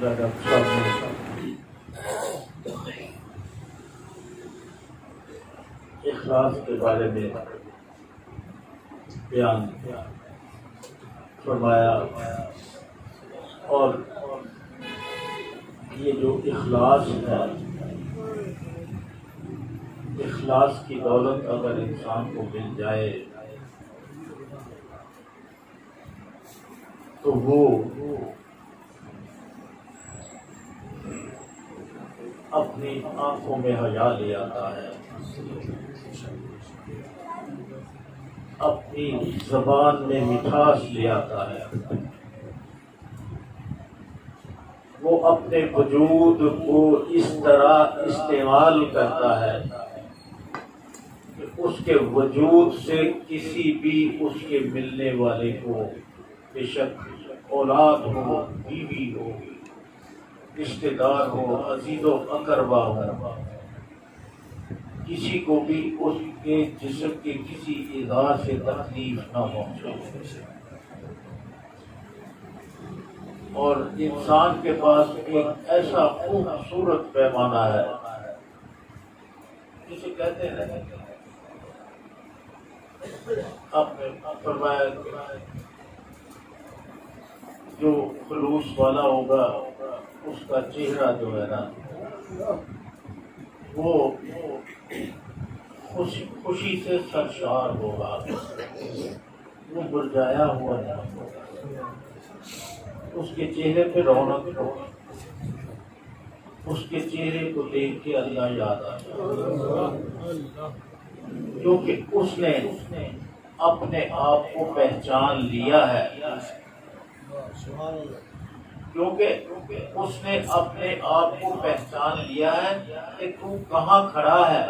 Doctor صاحب نے اخلاص کے بارے میں بیان فرمایا، اور یہ جو اخلاص ہے، اخلاص کی دولت اگر انسان کو مل جائے تو وہ اپنی آنکھوں میں حیا لے آتا ہے، اپنی زبان میں مٹھاس لے آتا ہے، وہ اپنے وجود کو اس طرح استعمال کرتا ہے کہ اس کے وجود سے کسی بھی اس کے ملنے والے کو، بے شک اولاد ہو، بیوی ہو، رشتے دار ہو، عزیز و اقربا ہو، کسی کو بھی اس کے جسم کے کسی اعضاء سے تکلیف نہ پہنچے۔ اور انسان کے پاس ایک ایسا خوبصورت پیمانہ ہے جسے کہتے ہیں، آپ نے فرمایا جو خلوص والا ہوگا اس کا چہرہ جو ہے نا وہ خوشی سے سرشار ہوگا، وہ مرجھایا ہوا نہیں ہوگا، اس کے چہرے پہ رونق ہوگی، اس کے چہرے کو دیکھ کے اللہ یاد آتا، کیونکہ اس نے اپنے آپ کو پہچان لیا ہے، کیونکہ اس نے اپنے آپ کو پہچان لیا ہے کہ تو کہاں کھڑا ہے،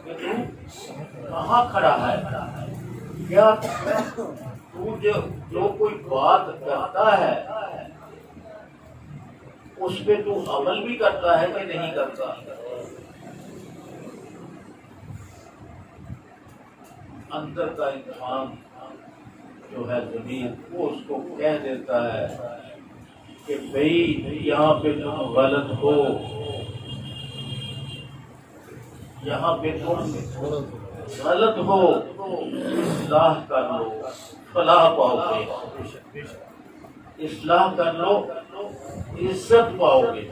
کہ تو کہاں کھڑا ہے، کیا تو جو کوئی بات کرتا ہے اس پہ تو عمل بھی کرتا ہے کہ نہیں کرتا۔ اندر کا انسان جو ہے زمین، وہ اس کو کہہ دیتا ہے کہ بھئی یہاں پہ تم غلط ہو، یہاں پہ تم غلط ہو، اصلاح کر لو، فلاح پاؤ گے، اصلاح کر لو، عزت پاؤ گے،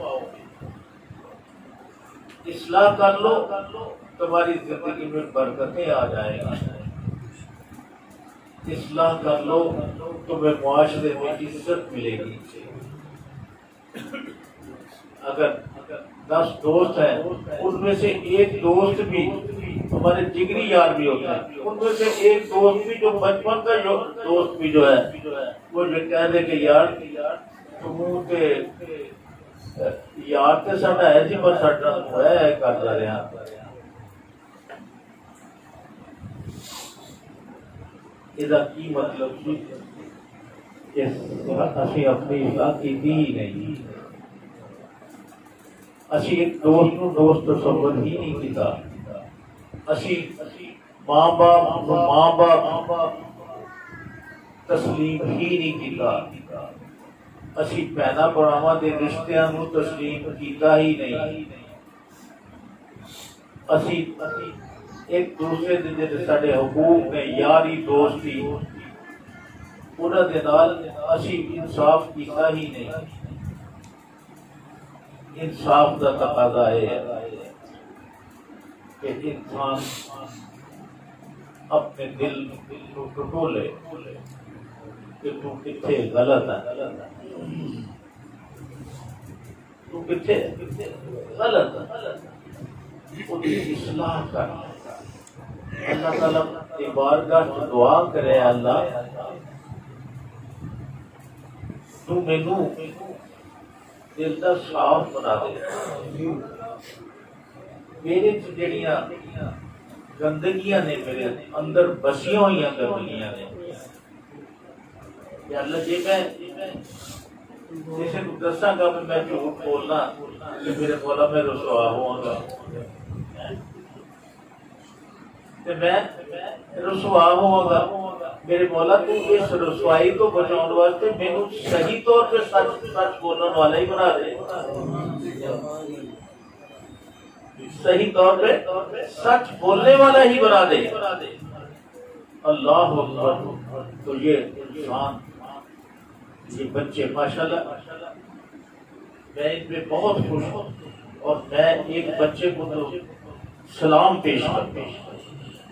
اصلاح کر لو، تمہاری زندگی میں برکتیں آ جائیں گی، اصلاح کر لو، تمہیں معاشرے میں عزت ملے گی۔ اگر 10 دوست ہیں، ان میں سے ایک دوست بھی ہمارے جگری یار بھی ہوتے ہیں، ان میں سے ایک دوست بھی جو بچپن کا دوست بھی جو ہے وہ یہ کہہ دے کہ یار تم کے یار تے ساڈا ایسی بس ہے کر جا رہے ہیں، یہ کی مطلب کہ اسی اپنی اصلاح کی ہی نہیں، اسی ایک دوست نو دوست تصور ہی نہیں کیتا، اسی ماں باپ تسلیم ہی نہیں کیتا، اسی بہنا بھراواں دے رشتیاں نو تسلیم کیتا ہی نہیں، اسی ایک دوسرے دے جڑے ساڈے حقوق نے، یاری دوستی، انہاں دے نال اسی انصاف کیتا ہی نہیں۔ انصاف کا تقاضا ہے کہ انسان اپنے دل کو ٹٹولے کہ تو کتنے غلط ہے، تو کتنے غلط ہے، اس کی اصلاح کر۔ اللہ تعالیٰ کی بارگاہ دعا کرے، اللہ تو مینوں دل دا صاف بنا دے، میرے جڑیاں گندگیاں نے میرے اندر بسیاں ہوئی گندگیاں نے، یا اللہ جی میں جسے کو دساں گا میں جھوٹ بولنا کہ میرے مولا میں رسوا ہوں گا، کہ میں رسوا ہوگا، میرے مولا تو اس رسوائی تو بچاؤ واسطے مینوں صحیح طور پہ سچ بولنے والا ہی بنا دے، صحیح طور پہ سچ بولنے والا ہی بنا دے۔ اللہ اکبر۔ تو یہ انسان، یہ بچے ماشاءاللہ میں ان پہ بہت خوش ہوں، اور میں ایک بچے کو تو سلام پیش کرتا ہوں،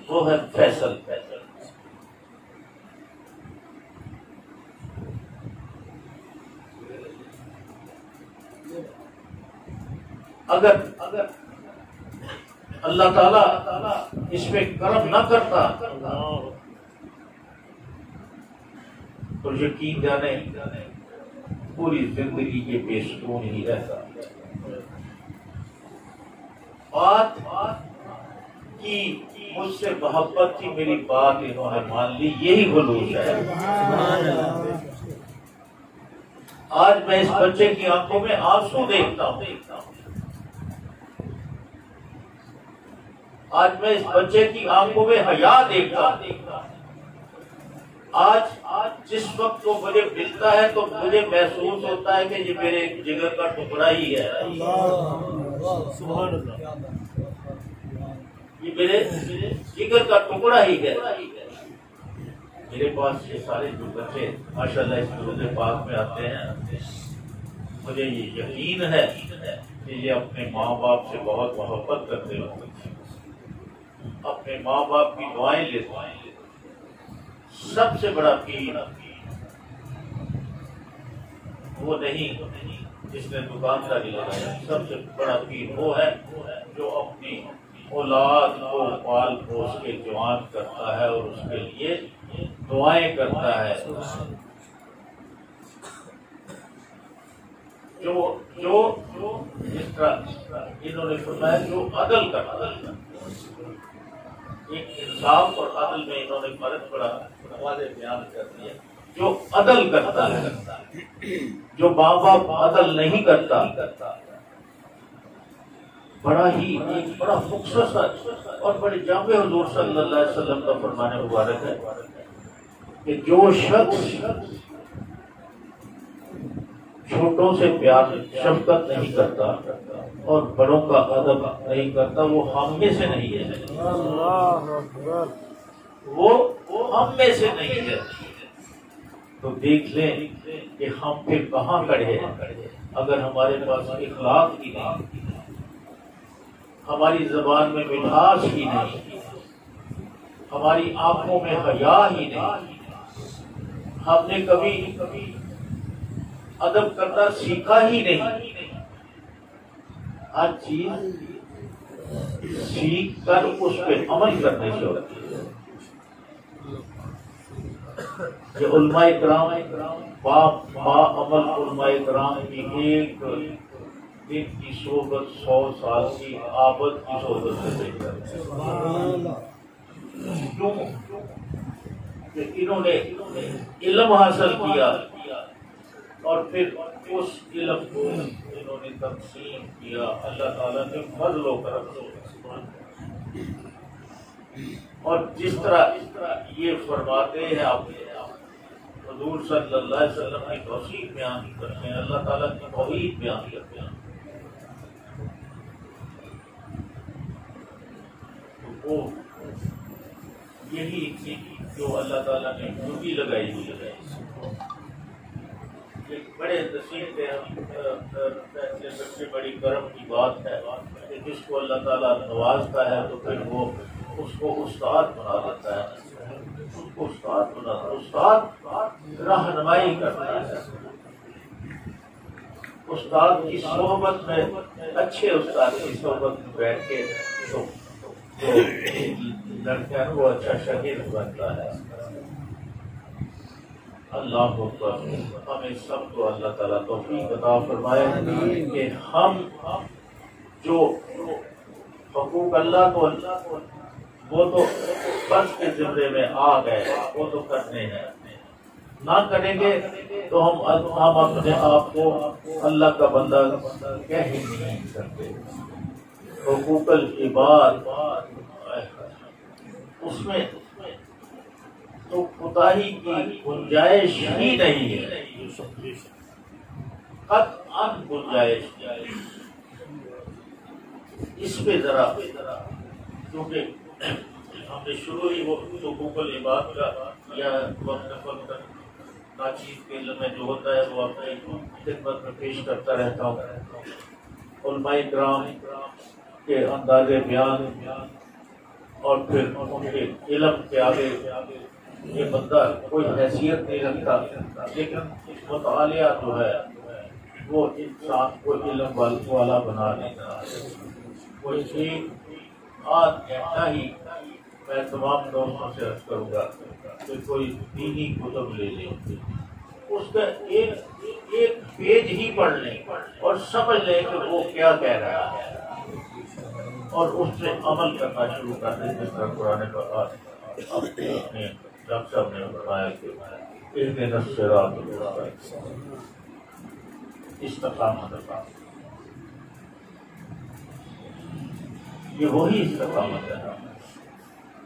وہ ہے فیصل۔ اگر اللہ تعالیٰ اس پہ کرم نہ کرتا تو یقین جانے پوری زندگی کے بے سکون ہی رہتا۔ بات کی مجھ سے محبت تھی، میری بات انہوں نے مان لی، یہی خلوص ہے۔ آج میں اس بچے کی آنکھوں میں آنسو دیکھتا ہوں، آج میں اس بچے کی آنکھوں میں حیا دیکھتا ہوں۔ آج جس وقت وہ مجھے ملتا ہے تو مجھے محسوس ہوتا ہے کہ یہ میرے جگر کا ٹکڑا ہی ہے، یہ میرے جگر کا ٹکڑا ہی ہے۔ میرے پاس یہ سارے جو بچے ماشاءاللہ اس روزے پاک میں آتے ہیں، مجھے یہ یقین ہے کہ یہ اپنے ماں باپ سے بہت محبت کرتے ہیں، اپنے ماں باپ کی دعائیں لیتے ہیں۔ سب سے بڑا پیر وہ نہیں جس نے دکانداری لگایا، سب سے بڑا پیر وہ ہے جو اپنی اولاد کو پال پوس کے جوان کرتا ہے اور اس کے لیے دعائیں کرتا ہے، جو اس طرح انہوں نے فرمایا جو عدل کرتا ہے، ایک انصاف اور عدل میں انہوں نے فرق بڑا واضح بیان کر دیا۔ جو عدل کرتا ہے، جو ماں باپ عدل نہیں کرتا، بڑا ہی ایک بڑا مختصر اور بڑے جامع حضور صلی اللہ علیہ وسلم کا فرمان مبارک ہے کہ جو شخص چھوٹوں سے پیار شفقت نہیں کرتا اور بڑوں کا ادب نہیں کرتا، وہ ہم میں سے نہیں ہے، وہ ہم میں سے نہیں ہے۔ تو دیکھ لیں کہ ہم پھر کہاں کھڑے ہیں اگر ہمارے پاس اخلاق ہی نہیں، ہماری زبان میں مٹھاس ہی نہیں، ہماری آنکھوں میں حیا ہی نہیں، ہم نے کبھی ادب کرنا سیکھا ہی نہیں۔ ہر چیز سیکھ کر اس پہ عمل کرنے سے ہوتی ہے۔ یہ علماء کرام با عمل علماء کرام کی ایک دن کی صحبت 100 سال کی آبد کی صحبت سے بہتر ہے۔ کیوں کہ انہوں نے علم حاصل کیا اور پھر اس علم کو انہوں نے تقسیم کیا اللہ تعالیٰ نے فضل و کرم سے۔ اور جس طرح یہ فرماتے ہیں آپ حضور صلی اللہ علیہ وسلم کی توصیف بیان کرتے ہیں، اللہ تعالیٰ کی توحید بیان کرتے ہیں، تو وہ یہی جو اللہ تعالیٰ نے ڈیوٹی لگائی ہوئی ہے، ایک بڑے نصیب سے بڑی کرم کی بات ہے کہ جس کو اللہ تعالیٰ نوازتا ہے تو پھر وہ اس کو استاد بنا دیتا ہے، اس کو استاد بنا، استاد رہنمائی کرتا ہے، استاد کی صحبت میں، اچھے استاد کی صحبت میں بیٹھ کے تو لڑکا ہے وہ اچھا شاگرد بنتا ہے۔ اللہ اکبر۔ ہمیں سب کو اللہ تعالیٰ توفیق عطا فرمائے کہ ہم جو حقوق اللہ کو وہ تو فرض کے زمرے میں آ گئے، وہ تو کرنے ہیں، نہ کریں گے تو ہم اپنے آپ کو اللہ کا بندہ کہہ ہی نہیں سکتے۔ حقوق العباد اس میں تو کوتاہی کی گنجائش ہی نہیں ہے، قطعاً گنجائش نہیں۔ اس پہ ذرا کیونکہ ہم نے شروع ہی وہ حقوق العباد کا یا وقت ناچیز کے علم میں جو ہوتا ہے وہ اپنی خدمت میں پیش کرتا رہتا ہوں۔ علماء کرام کے انداز بیان اور پھر ان کے علم کے آگے یہ بندہ کوئی حیثیت نہیں رکھتا، لیکن مطالعہ جو ہے وہ انسان کو علم والا بنا دیتا ہے۔ کوئی ایک آدھ گھنٹہ ہی میں تمام دوستوں سے عرض کروں گا کہ کوئی دینی کتب لے لیں، اس کا ایک پیج ہی پڑھ لیں اور سمجھ لیں کہ وہ کیا کہہ رہا ہے اور اس سے عمل کرنا شروع کر دیں، جس طرح قرآن پاک اپنے ڈاکٹر صاحب نے بتایا کہ اہدنا الصراط المستقیم، استقامت، یہ وہی استقامت ہے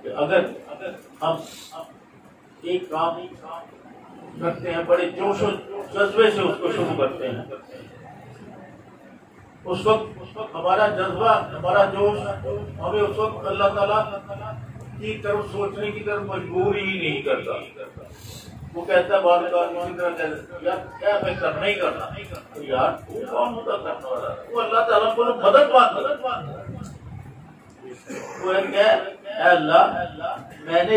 کہ اگر ہم ایک کام کرتے ہیں بڑے جوش و جذبے سے اس کو شروع کرتے ہیں، اس وقت ہمارا جذبہ، ہمارا جوش ہمیں اس وقت اللہ تعالیٰ کی طرف سوچنے کی طرف مجبور ہی نہیں کرتا۔ وہ کہتا ہے بار بار اسی طرح کہتا ہے یار کیا میں کرنا ہی کرنا، تو یار تو کون ہوتا کرنے والا؟ وہ اللہ تعالیٰ کو مدد مانگتا، وہ کہ اے اللہ میں نے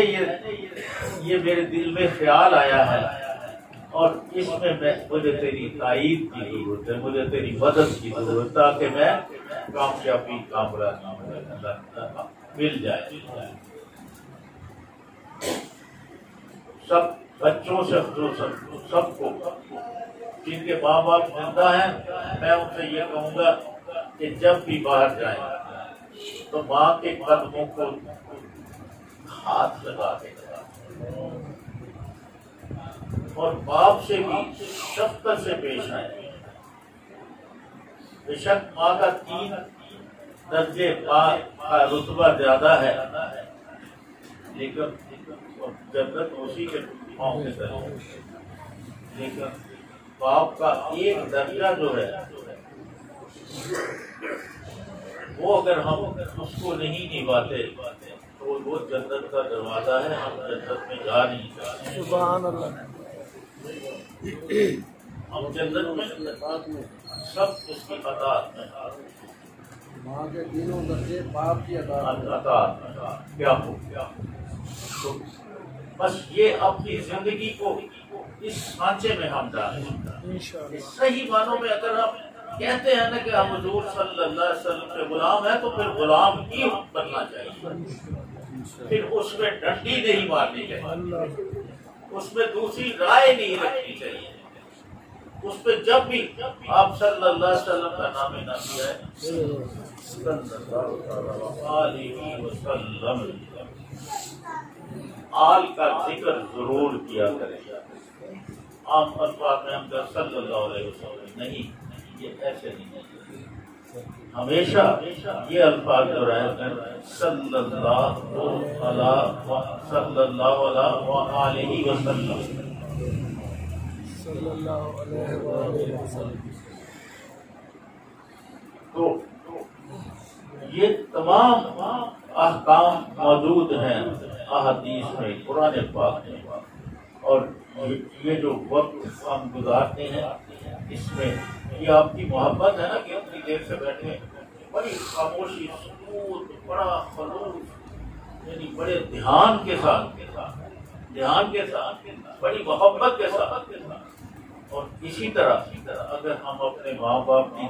یہ میرے دل میں خیال آیا ہے اور اس میں مجھے تیری تائید کی ضرورت ہے، مجھے تیری مدد کی ضرورت ہے تاکہ میں کامیابی مل جائے۔ سب بچوں سے سب کو جن کے ماں باپ زندہ ہیں میں ان سے یہ کہوں گا کہ جب بھی باہر جائیں تو ماں کے قدموں کو ہاتھ لگا دے اور باپ سے بھی شفقت سے پیش آئے۔ بے شک ماں کا 3 درجے کا رتبہ زیادہ ہے، لیکن جنت اسی کے پاؤں کے تلے، لیکن باپ کا 1 درجہ جو ہے وہ اگر ہم اس کو نہیں نبھاتے تو وہ جنت کا دروازہ ہے، ہم جنت میں جا نہیں سکتے۔ سبحان اللہ۔ ہم جنت میں سب اس کی اطاعت میں، ماں کے 3 درجے باپ کی اطاعت میں کیا ہو گیا۔ تو بس یہ اپنی زندگی کو اس سانچے میں ہم ڈالیں۔ صحیح معنوں میں اگر ہم کہتے ہیں نا کہ ہم حضور صلی اللہ علیہ وسلم کے غلام ہیں تو پھر غلام ہی بننا چاہیے، پھر اس میں ڈنڈی نہیں مارنی چاہیے، اس میں دوسری رائے نہیں رکھنی چاہیے، اس پہ جب بھی آپ صلی اللہ علیہ وسلم کا نام نہ کیا ہے صلی اللہ علیہ وسلم آل کا ذکر ضرور کیا کریں۔ عام الفاظ میں ہم صلی اللہ علیہ وسلم نہیں، یہ ایسے نہیں، ہمیشہ یہ الفاظ جو رہے ہیں صلی اللہ علیہ وسلم، صلی اللہ علیہ وسلم۔ تو یہ تمام احکام موجود ہیں احادیث میں، قرآن پاک میں، اور یہ جو وقت ہم گزارتے ہیں اس میں یہ آپ کی محبت ہے نا کہ اتنی دیر سے بیٹھے بڑی خاموشی، سکوت، بڑا خلوص، یعنی بڑے دھیان کے ساتھ بڑی محبت کے ساتھ، اور اسی طرح اگر ہم اپنے ماں باپ کی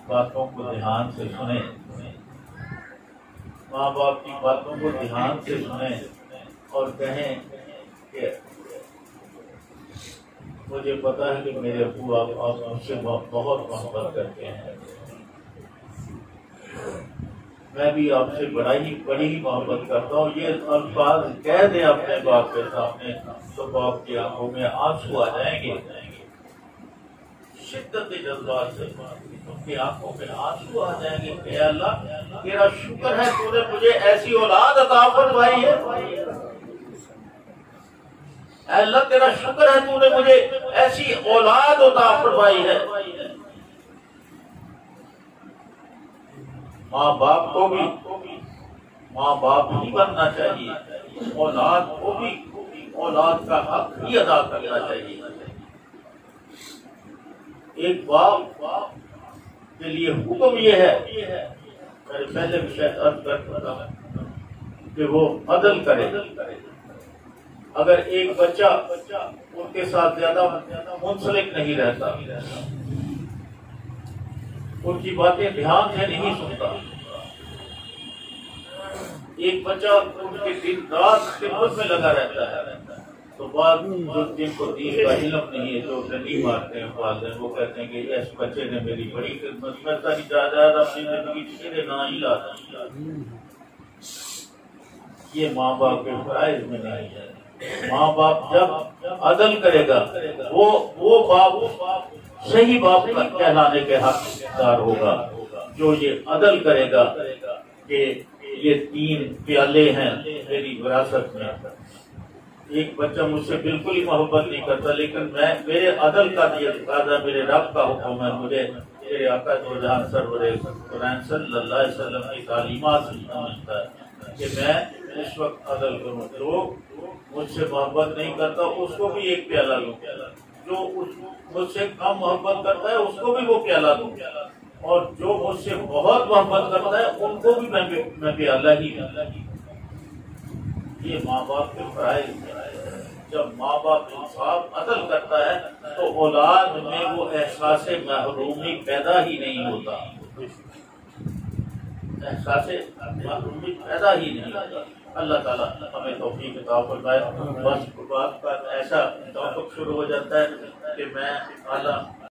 باتوں کو دھیان سے سنیں، ماں باپ کی باتوں کو دھیان سے سنیں اور کہیں کہ مجھے پتا ہے کہ میرے ابو آپ مجھ سے بہت محبت کرتے ہیں، میں بھی آپ سے بڑی محبت کرتا ہوں، یہ الفاظ کہہ دیں اپنے باپ کے سامنے تو باپ کی آنکھوں میں آنسو آ جائیں گے، شدت جذبات سے ان کی آنکھوں میں آنسو آ جائیں گے کہ اے اللہ تیرا شکر ہے تو نے مجھے ایسی اولاد عطا فرمائی ہے، اے اللہ تیرا شکر ہے تو نے مجھے ایسی اولاد عطا فرمائی ہے۔ ماں باپ کو بھی ماں باپ ہی بننا چاہیے، اولاد کو بھی اولاد کا حق ہی ادا کرنا چاہیے۔ ایک باپ کے لیے حکم یہ ہے، میں پہلے بھی شاید عرض کر چکا ہوں کہ وہ عدل کرے۔ اگر ایک بچہ ان کے ساتھ زیادہ منسلک نہیں رہتا، ان کی باتیں دھیان سے نہیں سنتا، ایک بچہ ان کے دن رات خدمت میں لگا رہتا ہے، تو بعد جن کو دین کا علم نہیں ہے جو نہیں مارتے ہیں والدین، وہ کہتے ہیں کہ اس بچے نے میری بڑی خدمت میں ساری جائیداد اپنی زندگی میرے نہ ہی لاتا۔ یہ ماں باپ کے فرائض میں نہیں ہے۔ ماں باپ جب عدل کرے گا وہ باپ صحیح باپ کہلانے کے حقدار ہوگا، جو یہ عدل کرے گا کہ یہ 3 پیالے ہیں میری وراثت میں۔ ایک بچہ مجھ سے بالکل ہی محبت نہیں کرتا، لیکن میرے عدل کا یہ تقاضا، میرے رب کا حکم ہے، مجھے میرے آقا جان سرور قرآن صلی اللہ علیہ وسلم کی تعلیمات سے سمجھتا ہے کہ میں اس وقت عدل کروں۔ جو مجھ سے محبت نہیں کرتا اس کو بھی ایک پیالہ لوں، جو مجھ سے کم محبت کرتا ہے اس کو بھی وہ پیالہ دوں، اور جو مجھ سے بہت محبت کرتا ہے ان کو بھی میں پیالہ ہی دوں۔ یہ ماں باپ کے فرائض ہیں۔ جب ماں باپ انصاف عدل کرتا ہے تو اولاد میں وہ احساس محرومی پیدا ہی نہیں ہوتا، احساس محرومی پیدا ہی نہیں ہوتا۔ اللہ تعالیٰ ہمیں توفیق عطا فرمائے۔ بس بات کا ایسا ٹاپک شروع ہو جاتا ہے کہ میں اعلیٰ